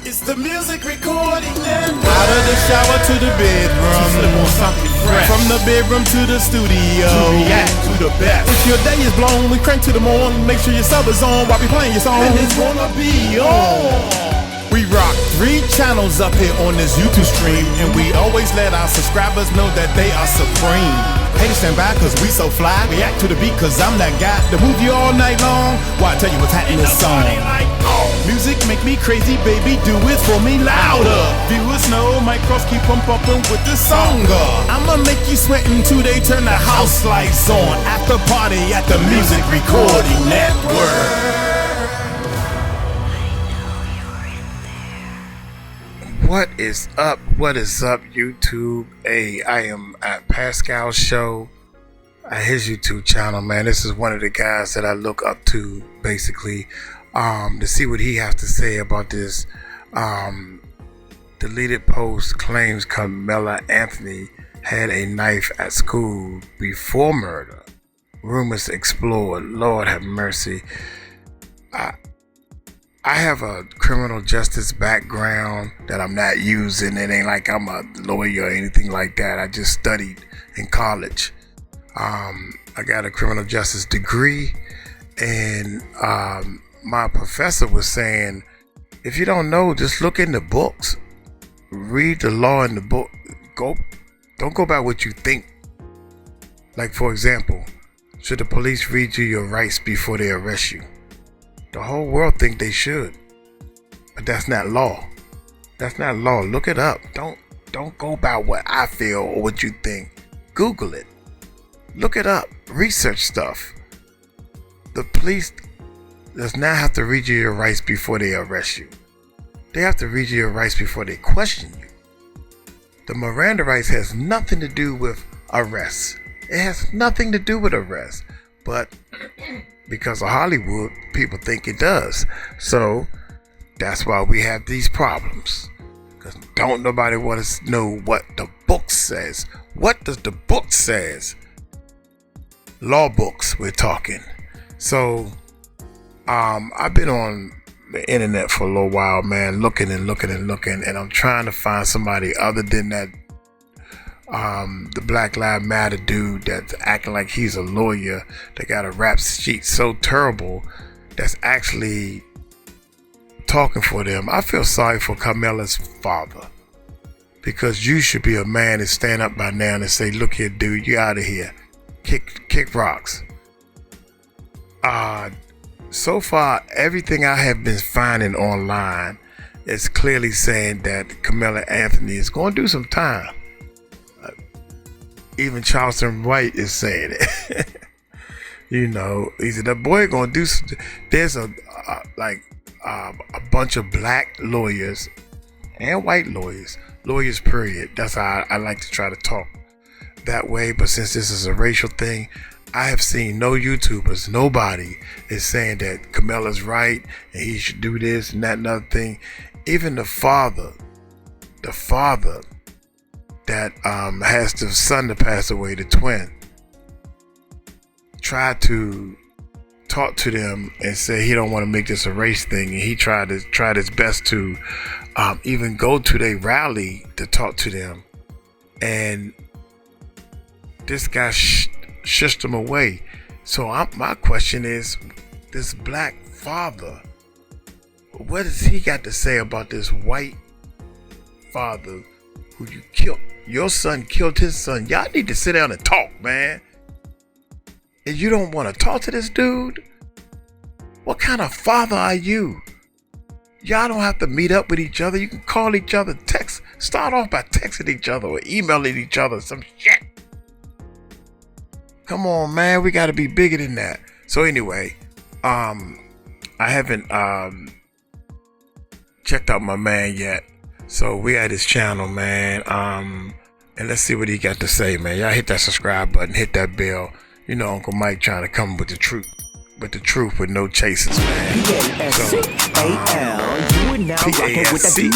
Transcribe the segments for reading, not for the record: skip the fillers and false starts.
It's the music recording network. Out of the shower to the bedroom, slip on something fresh. From the bedroom to the studio, to react to the best. If your day is blown, we crank to the morn. Make sure your sub is on while we playing your song. And it's gonna be on. We rock 3 channels up here on this YouTube stream, and we always let our subscribers know that they are supreme. Hey, stand by, cause we so fly. React to the beat, cause I'm that guy to move you all night long. Why, I tell you what's happening in this song. Music make me crazy, baby, do it for me louder. Viewers know my cross keep on bumping with the song. I'ma make you sweat until they turn the house lights on. After party at the Music Recording Network. What is up? What is up, YouTube? Hey, I am at Pascal's show at his YouTube channel, man. This is one of the guys that I look up to, basically, to see what he has to say about this deleted post claims Karmelo Anthony had a knife at school before murder. Rumors explored. Lord have mercy. I have a criminal justice background that I'm not using. It ain't like I'm a lawyer or anything like that. I just studied in college. I got a criminal justice degree, and my professor was saying, if you don't know, just look in the books. Read the law in the book. Don't go by what you think. Like, for example, should the police read you your rights before they arrest you? The whole world think they should, but that's not law. That's not law. Look it up. Don't go by what I feel or what you think. Google it. Look it up. Research stuff. The police does not have to read you your rights before they arrest you. They have to read you your rights before they question you. The Miranda rights has nothing to do with arrest. It has nothing to do with arrest, but because of Hollywood, people think it does. So that's why we have these problems. Because don't nobody want to know what the book says. What does the book says? Law books, we're talking. So I've been on the internet for a little while, man, looking, and I'm trying to find somebody other than that the Black Lives Matter dude that's acting like he's a lawyer that got a rap sheet so terrible that's actually talking for them. I feel sorry for Karmelo's father, because you should be a man and stand up by now and say, look here, dude, you out of here. Kick rocks. So far, everything I have been finding online is clearly saying that Karmelo Anthony is going to do some time. Even Charleston White is saying it. You know, he said, the boy gonna do some. There's a bunch of black lawyers and white lawyers period. That's how I like to try to talk that way. But since this is a racial thing, I have seen no YouTubers, nobody is saying that Karmelo's right and he should do this and that and other thing. Even the father that has the son that passed away, the twin, tried to talk to them and say he don't want to make this a race thing, and he tried his best to even go to their rally to talk to them, and this guy shushed him away. So my question is, this black father, what has he got to say about this white father who you killed? Your son killed his son. Y'all need to sit down and talk, man. And you don't want to talk to this dude? What kind of father are you? Y'all don't have to meet up with each other. You can call each other, text. Start off by texting each other or emailing each other some shit. Come on, man. We got to be bigger than that. So anyway, I haven't checked out my man yet. So we at his channel, man. And let's see what he got to say, man. Y'all hit that subscribe button, hit that bell. You know Uncle Mike trying to come with the truth with no chasers, man. P-A-S-C-A-L. You are now rocking with that dude,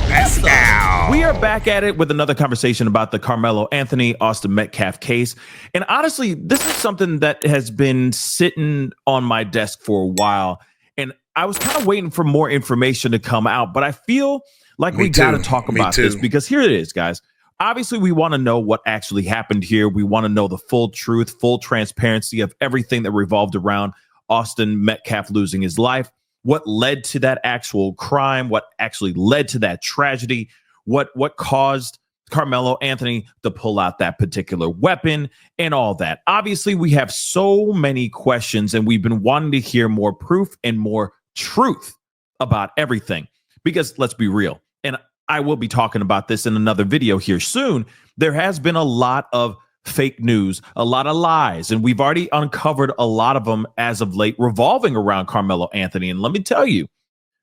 Pascal. We are back at it with another conversation about the Karmelo Anthony Austin Metcalf case. And honestly, this is something that has been sitting on my desk for a while. And I was kind of waiting for more information to come out, but I feel like we got to talk about this because here it is, guys. Obviously, we want to know what actually happened here. We want to know the full truth, full transparency of everything that revolved around Austin Metcalf losing his life, what led to that actual crime, what actually led to that tragedy, what caused Karmelo Anthony to pull out that particular weapon and all that. Obviously, we have so many questions and we've been wanting to hear more proof and more truth about everything because let's be real. And I will be talking about this in another video here soon. There has been a lot of fake news, a lot of lies, and we've already uncovered a lot of them as of late revolving around Karmelo Anthony. And let me tell you,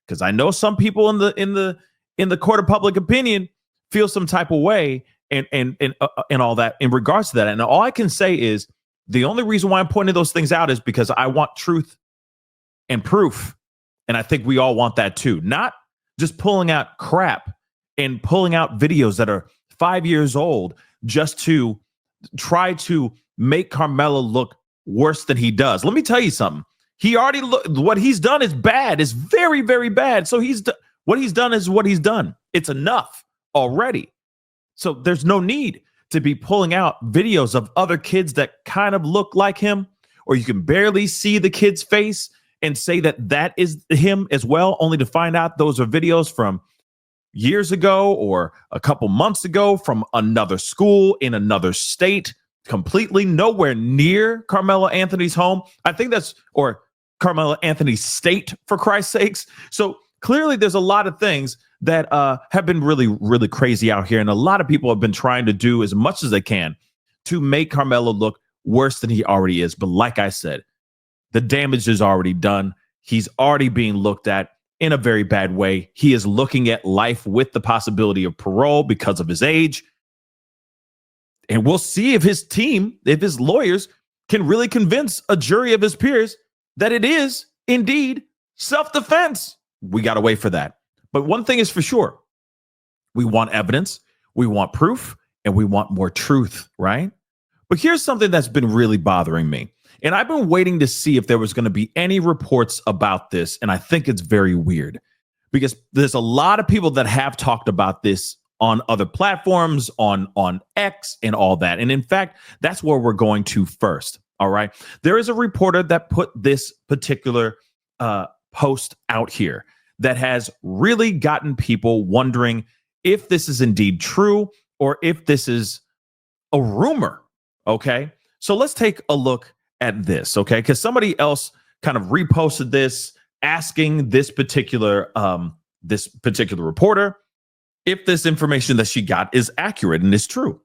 because I know some people in the court of public opinion feel some type of way and all that in regards to that. And all I can say is the only reason why I'm pointing those things out is because I want truth and proof. And I think we all want that too. Not just pulling out crap and pulling out videos that are 5 years old just to try to make Karmelo look worse than he does. Let me tell you something. He already what he's done is bad. It's very, very bad. So what he's done is what he's done. It's enough already. So there's no need to be pulling out videos of other kids that kind of look like him, or you can barely see the kid's face and say that is him as well, only to find out those are videos from years ago or a couple months ago from another school in another state, completely nowhere near Karmelo Anthony's home. I think or Karmelo Anthony's state, for Christ's sakes. So clearly there's a lot of things that have been really, really crazy out here. And a lot of people have been trying to do as much as they can to make Karmelo look worse than he already is. But like I said, the damage is already done. He's already being looked at in a very bad way. He is looking at life with the possibility of parole because of his age. And we'll see if his team, if his lawyers can really convince a jury of his peers that it is indeed self-defense. We got to wait for that. But one thing is for sure. We want evidence, we want proof, and we want more truth, right? But here's something that's been really bothering me. And I've been waiting to see if there was going to be any reports about this. And I think it's very weird because there's a lot of people that have talked about this on other platforms, on X and all that. And in fact, that's where we're going to first. All right. There is a reporter that put this particular post out here that has really gotten people wondering if this is indeed true or if this is a rumor. Okay. So let's take a look at this, okay? Because somebody else kind of reposted this, asking this particular reporter if this information that she got is accurate and is true.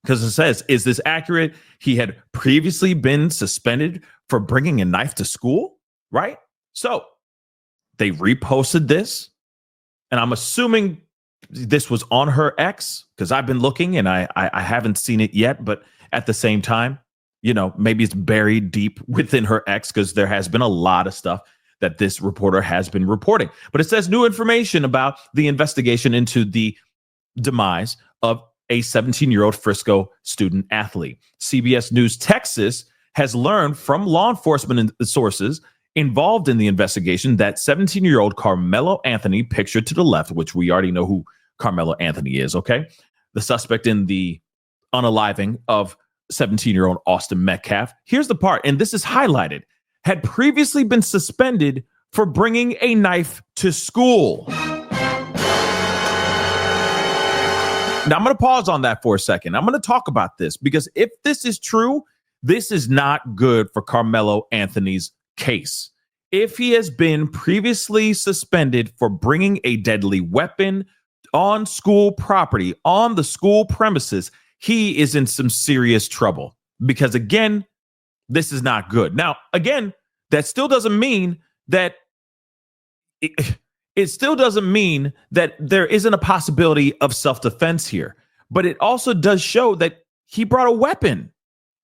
Because it says, is this accurate? He had previously been suspended for bringing a knife to school, right? So they reposted this, and I'm assuming this was on her X because I've been looking and I haven't seen it yet, but at the same time, you know, maybe it's buried deep within her X because there has been a lot of stuff that this reporter has been reporting. But it says new information about the investigation into the demise of a 17-year-old Frisco student athlete. CBS News Texas has learned from law enforcement sources involved in the investigation that 17-year-old Karmelo Anthony, pictured to the left, which we already know who Karmelo Anthony is, okay? The suspect in the unaliving of 17-year-old Austin Metcalf. Here's the part, and this is highlighted, had previously been suspended for bringing a knife to school. Now, I'm going to pause on that for a second. I'm going to talk about this because if this is true, this is not good for Karmelo Anthony's case. If he has been previously suspended for bringing a deadly weapon on school property, on the school premises, he is in some serious trouble because, again, this is not good. Now, again, that still doesn't mean that it still doesn't mean that there isn't a possibility of self-defense here. But it also does show that he brought a weapon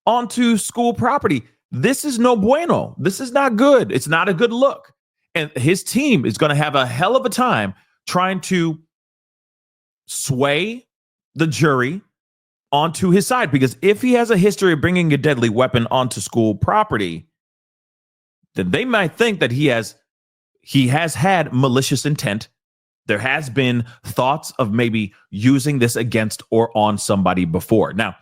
onto school property. This is no bueno. This is not good. It's not a good look. And his team is going to have a hell of a time trying to sway the jury onto his side, because if he has a history of bringing a deadly weapon onto school property, then they might think that he he has had malicious intent. There has been thoughts of maybe using this against or on somebody before. Now,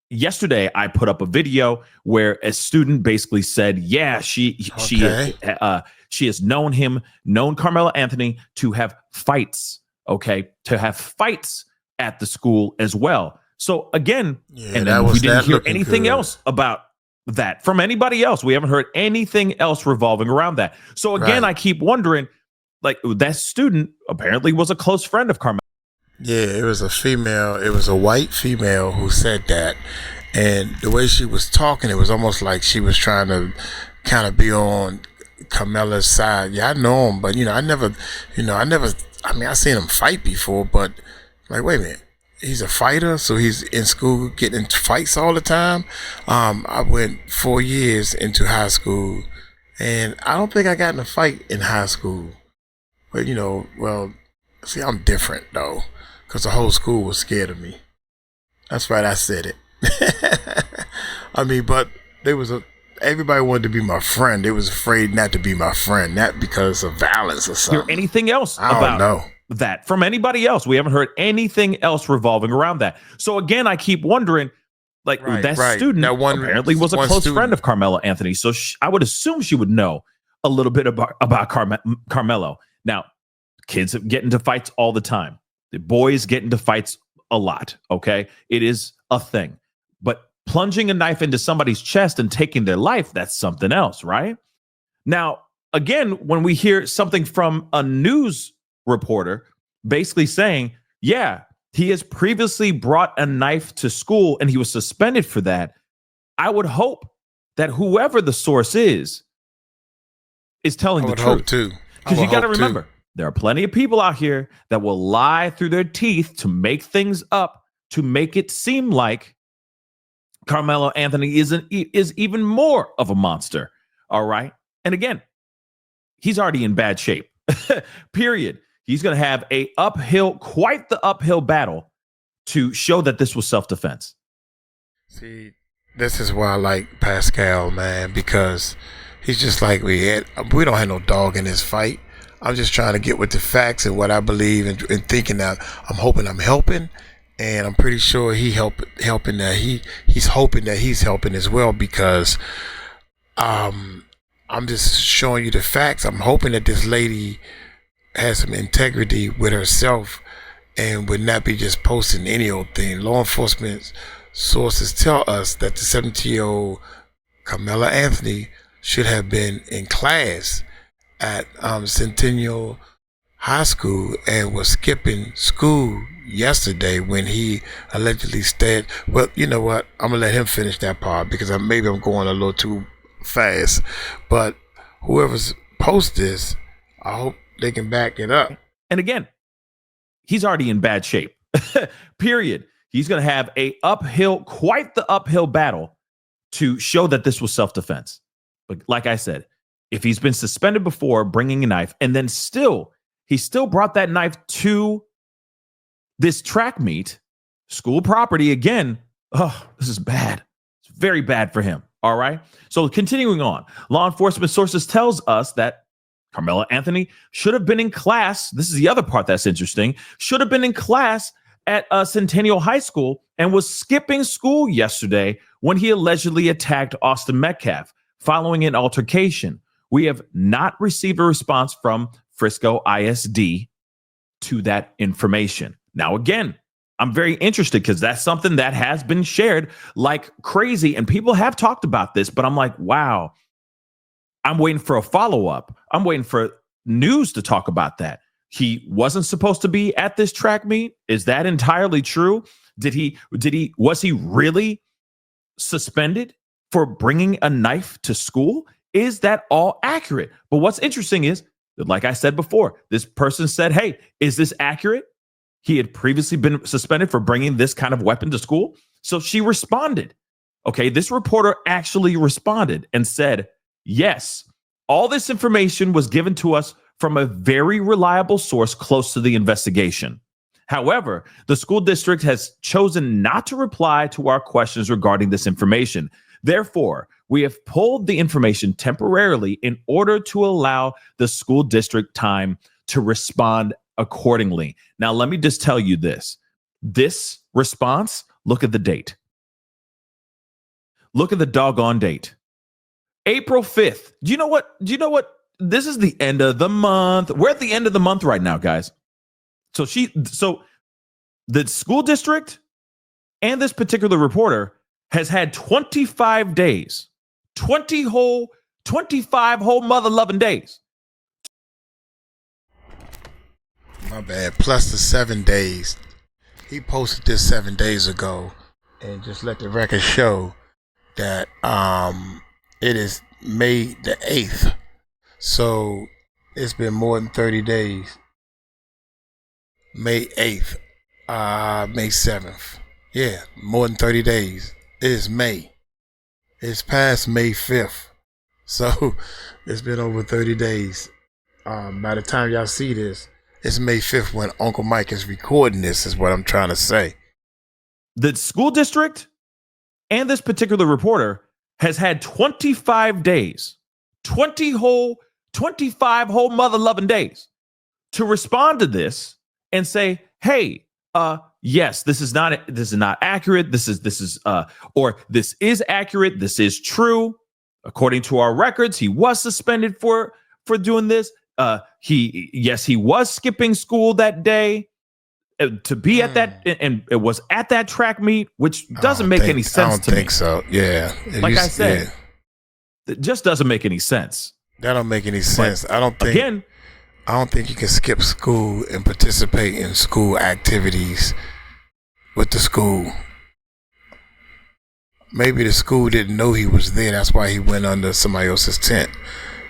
yesterday I put up a video where a student basically said, yeah, she has known Karmelo Anthony to have fights, at the school as well. So again, and then we didn't hear anything else about that from anybody else. We haven't heard anything else revolving around that. So again, I keep wondering, like, that student apparently was a close friend of Karmelo. Yeah, it was a female. It was a white female who said that. And the way she was talking, it was almost like she was trying to kind of be on Karmelo's side. Yeah, I know him, but, I mean, I seen him fight before, but like, wait a minute. He's a fighter, so he's in school getting into fights all the time. I went 4 years into high school, and I don't think I got in a fight in high school. But, see, I'm different, though, because the whole school was scared of me. That's right, I said it. I mean, but everybody wanted to be my friend. They was afraid not to be my friend, not because of violence or something. Hear anything else I don't know that from anybody else? We haven't heard anything else revolving around that. So again, I keep wondering, like, student apparently was a close friend of Karmelo Anthony. So I would assume she would know a little bit about Karmelo. Now, kids get into fights all the time. The boys get into fights a lot. Okay, it is a thing. But plunging a knife into somebody's chest and taking their life, that's something else, right? Now, again, when we hear something from a news reporter basically saying, yeah, he has previously brought a knife to school and he was suspended for that, I would hope that whoever the source is telling the truth too. Because you got to remember, there are plenty of people out here that will lie through their teeth to make things up, to make it seem like Karmelo Anthony is even more of a monster. All right. And again, he's already in bad shape. Period. He's going to have quite the uphill battle to show that this was self-defense. See, this is why I like Pascal, man, because he's just like we don't have no dog in this fight. I'm just trying to get with the facts and what I believe and thinking that I'm hoping I'm helping. And I'm pretty sure he's hoping that he's helping as well, because I'm just showing you the facts. I'm hoping that this lady has some integrity with herself and would not be just posting any old thing. Law enforcement sources tell us that the 17-year-old Karmelo Anthony should have been in class at Centennial High School and was skipping school yesterday when he allegedly said, well, you know what? I'm going to let him finish that part because maybe I'm going a little too fast. But whoever's post this, I hope they can back it up. And again, he's already in bad shape. Period. He's going to have quite the uphill battle to show that this was self-defense. But like I said, if he's been suspended before bringing a knife and then he still brought that knife to this track meet, school property again, this is bad. It's very bad for him. All right. So continuing on, law enforcement sources tells us that Karmelo Anthony should have been in class. This is the other part that's interesting. Should have been in class at Centennial High School and was skipping school yesterday when he allegedly attacked Austin Metcalf following an altercation. We have not received a response from Frisco ISD to that information. Now, again, I'm very interested because that's something that has been shared like crazy. And people have talked about this, but I'm like, wow, I'm waiting for a follow-up. I'm waiting for news to talk about that. He wasn't supposed to be at this track meet. Is that entirely true? Was he really suspended for bringing a knife to school? Is that all accurate? But what's interesting is, like I said before, this person said, hey, is this accurate? He had previously been suspended for bringing this kind of weapon to school. So she responded. Okay, this reporter actually responded and said, yes, all this information was given to us from a very reliable source close to the investigation. However, the school district has chosen not to reply to our questions regarding this information. Therefore, We have pulled the information temporarily in order to allow the school district time to respond accordingly. Now, let me just tell you this. This response, look at the date. Look at the doggone date. April 5th. Do you know what? This is the end of the month. We're at the end of the month right now, guys. So the school district and this particular reporter has had 25 days, 25 whole mother-loving days. My bad. Plus the 7 days. He posted this 7 days ago, and just let the record show that it is May the 8th. So it's been more than 30 days. May 8th, May 7th. Yeah, more than 30 days. It is May. It's past May 5th. So it's been over 30 days. By the time y'all see this, it's May 5th when Uncle Mike is recording this, is what I'm trying to say. The school district and this particular reporter has had 25 days, 25 whole mother-loving days to respond to this and say, hey, yes, this is not accurate. This is accurate. This is true. According to our records, he was suspended for doing this. He was skipping school that day to be at that, and it was at that track meet, which doesn't make any sense to me. I don't think so. Yeah. Like I said, it just doesn't make any sense. That don't make any sense. I don't think you can skip school and participate in school activities with the school. Maybe the school didn't know he was there. That's why he went under somebody else's tent.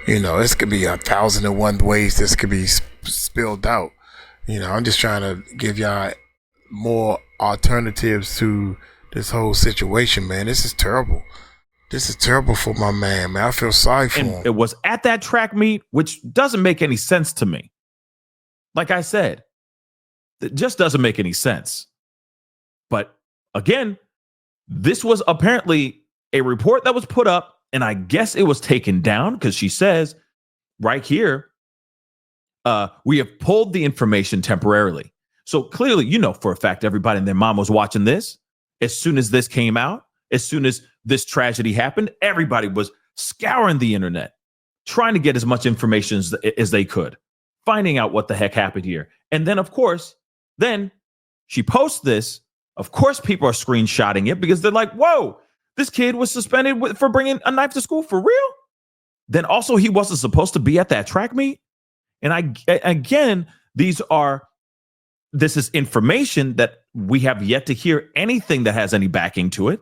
This could be 1,001 ways this could be spilled out. I'm just trying to give y'all more alternatives to this whole situation, man. This is terrible. This is terrible for my man, I feel sorry for him. It was at that track meet, which doesn't make any sense to me. Like I said, it just doesn't make any sense. But again, this was apparently a report that was put up, and I guess it was taken down because she says right here, we have pulled the information temporarily. So clearly, for a fact, everybody and their mom was watching this. As soon as this came out, as soon as this tragedy happened, everybody was scouring the internet, trying to get as much information as they could, finding out what the heck happened here. And then, of course, she posts this. Of course, people are screenshotting it because they're like, whoa, this kid was suspended for bringing a knife to school for real? Then also, he wasn't supposed to be at that track meet. And this is information that we have yet to hear anything that has any backing to it,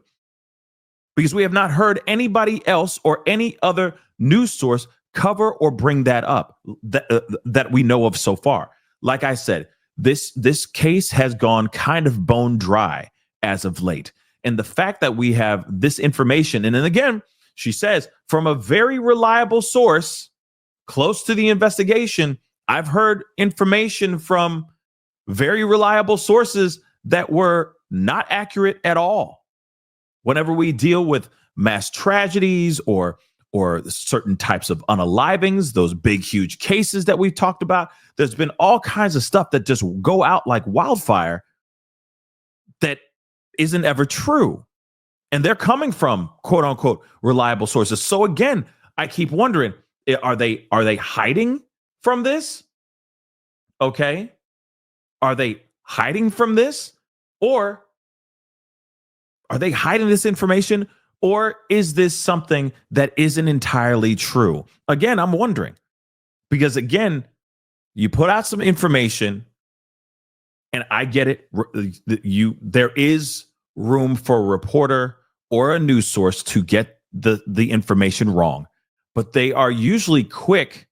because we have not heard anybody else or any other news source cover or bring that up that we know of so far. Like I said, this case has gone kind of bone dry as of late. And the fact that we have this information, and then again, she says, from a very reliable source close to the investigation, I've heard information from very reliable sources that were not accurate at all. Whenever we deal with mass tragedies or certain types of unalivings, those big, huge cases that we've talked about, there's been all kinds of stuff that just go out like wildfire that isn't ever true. And they're coming from quote unquote reliable sources. So again, I keep wondering, are they hiding from this? Okay. Are they hiding from this? Or are they hiding this information? Or is this something that isn't entirely true? Again, I'm wondering, because again, you put out some information and I get it. There is room for a reporter or a news source to get the information wrong, but they are usually quick.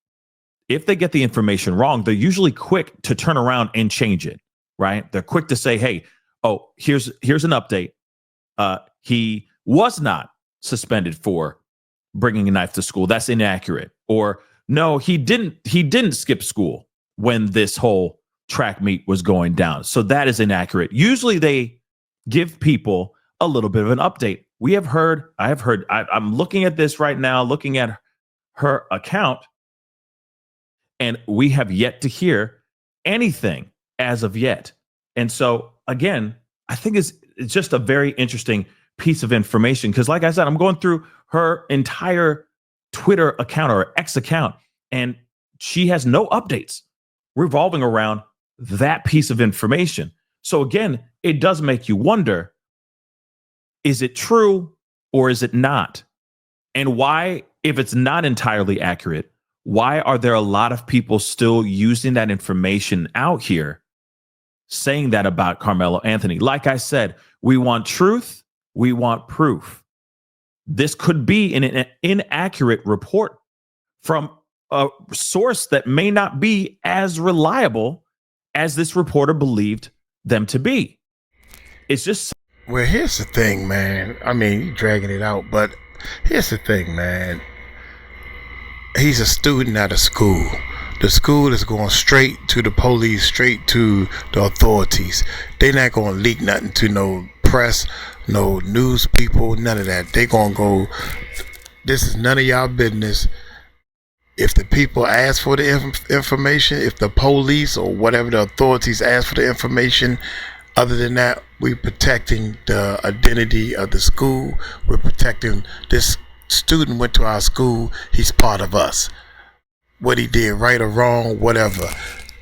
If they get the information wrong, they're usually quick to turn around and change it, right? They're quick to say, hey, here's an update. He was not suspended for bringing a knife to school. That's inaccurate. Or no, he didn't skip school when this whole track meet was going down. So that is inaccurate. Usually they give people a little bit of an update. I'm looking at this right now, looking at her account, and we have yet to hear anything as of yet. And so, again, I think it's just a very interesting piece of information because, like I said, I'm going through her entire Twitter account or X account, and she has no updates revolving around that piece of information. So, again, it does make you wonder, is it true or is it not? And why, if it's not entirely accurate, why are there a lot of people still using that information out here saying that about Karmelo Anthony? Like I said, we want truth, we want proof. This could be an inaccurate report from a source that may not be as reliable as this reporter believed them to be. It's just. Well, here's the thing, man. I mean, you're dragging it out, but here's the thing, man. He's a student at a school. The school is going straight to the police, straight to the authorities. They're not going to leak nothing to no press, no news people, none of that. They're going to go, this is none of y'all business. If the people ask for the information, if the police or whatever the authorities ask for the information, other than that, we're protecting the identity of the school. We're protecting this student went to our school. He's part of us. What he did, right or wrong, whatever.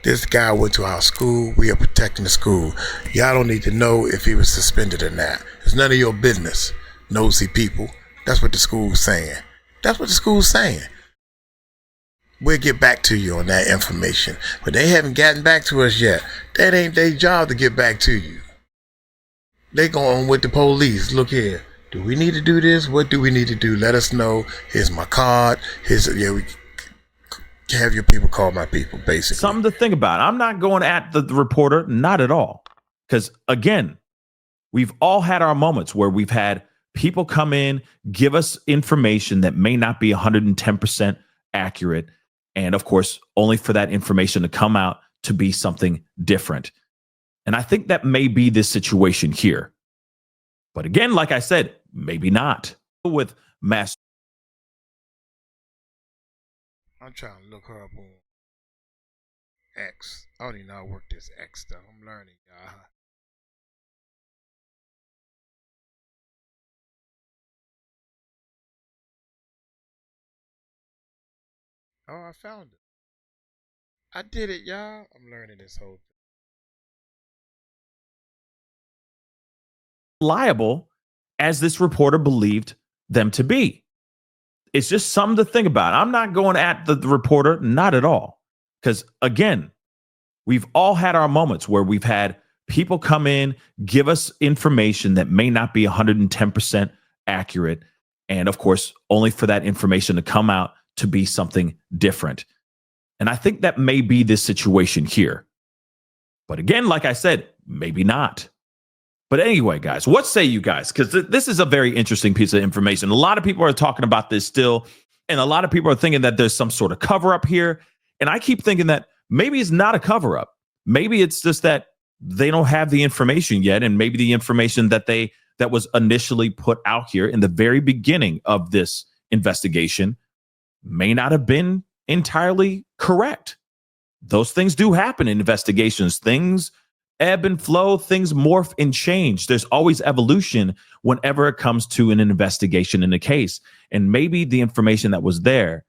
This guy went to our school. We are protecting the school. Y'all don't need to know if he was suspended or not. It's none of your business, nosy people. That's what the school's saying. That's what the school's saying. We'll get back to you on that information. But they haven't gotten back to us yet. That ain't their job to get back to you. They going with the police. Look here. Do we need to do this? What do we need to do? Let us know. Here's my card. We have your people call my people, basically. Something to think about. I'm not going at the reporter, not at all. Because, again, we've all had our moments where we've had people come in, give us information that may not be 110% accurate. And, of course, only for that information to come out to be something different. And I think that may be this situation here. But again, like I said, maybe not. With mass. I'm trying to look her up on X. I don't even know how to work this X stuff. I'm learning, y'all. Oh, I found it. I did it, y'all. I'm learning this whole thing. Liable as this reporter believed them to be. It's just something to think about. I'm not going at the reporter, not at all. Because, again, we've all had our moments where we've had people come in, give us information that may not be 110% accurate. And, of course, only for that information to come out to be something different. And I think that may be this situation here. But again, like I said, maybe not. But anyway, guys, what say you guys? Because this is a very interesting piece of information. A lot of people are talking about this still, and a lot of people are thinking that there's some sort of cover up here. And I keep thinking that maybe it's not a cover up. Maybe it's just that they don't have the information yet, and maybe the information that was initially put out here in the very beginning of this investigation may not have been entirely correct. Those things do happen in investigations. Things ebb and flow, things morph and change. There's always evolution whenever it comes to an investigation in a case. And maybe the information that was there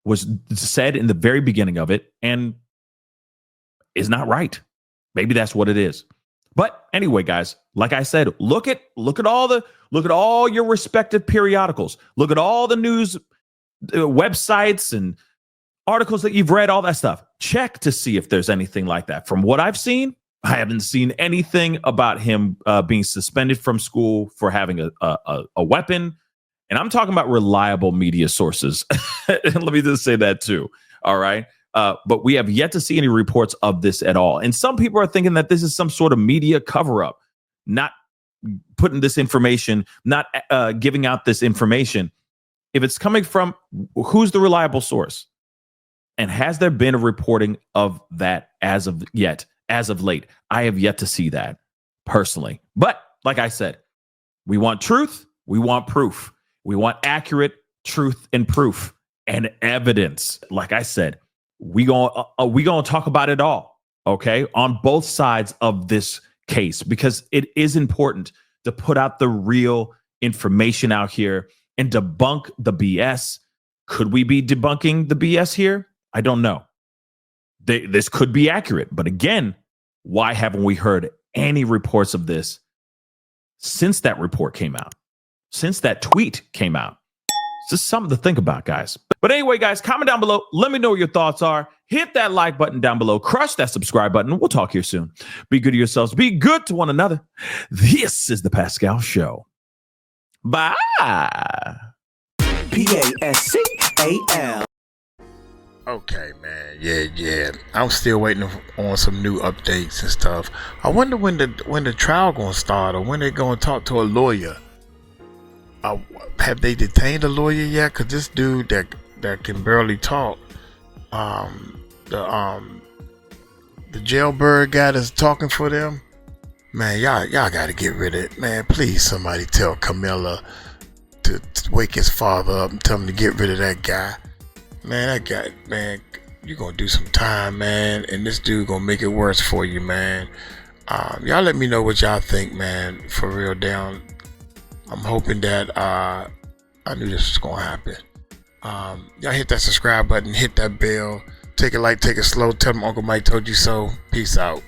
was said in the very beginning of it and is not right. Maybe that's what it is. But anyway, guys, like I said, look at all your respective periodicals. Look at all the news websites and articles that you've read, all that stuff. Check to see if there's anything like that. From what I've seen, I haven't seen anything about him being suspended from school for having a weapon. And I'm talking about reliable media sources. And let me just say that too. All right. But we have yet to see any reports of this at all. And some people are thinking that this is some sort of media cover up, not putting this information, not giving out this information. If it's coming from, who's the reliable source? And has there been a reporting of that as of late? I have yet to see that personally. But like I said, We want truth. We want proof. We want accurate truth and proof and evidence. Like I said, we gonna talk about it all, okay, on both sides of this case, because it is important to put out the real information out here and debunk the BS. Could we be debunking the BS here? I don't know. This could be accurate, but again, why haven't we heard any reports of this since that report came out? Since that tweet came out? It's just something to think about, guys. But anyway, guys, comment down below. Let me know what your thoughts are. Hit that like button down below. Crush that subscribe button. We'll talk here soon. Be good to yourselves. Be good to one another. This is the Pascal Show. Bye. Pascal. Okay, man. Yeah. I'm still waiting on some new updates and stuff. I wonder when the trial gonna start, or when they gonna talk to a lawyer. Have they detained a lawyer yet? Cause this dude that can barely talk, the jailbird guy that's talking for them, man, y'all gotta get rid of it, man. Please, somebody tell Karmelo to wake his father up and tell him to get rid of that guy. Man, that guy, man, you gonna do some time, man, and this dude gonna make it worse for you, man. Y'all let me know what y'all think, man, for real down. I'm hoping that, I knew this was gonna happen. Y'all hit that subscribe button, hit that bell, take it light, take it slow, tell them Uncle Mike told you so. Peace out.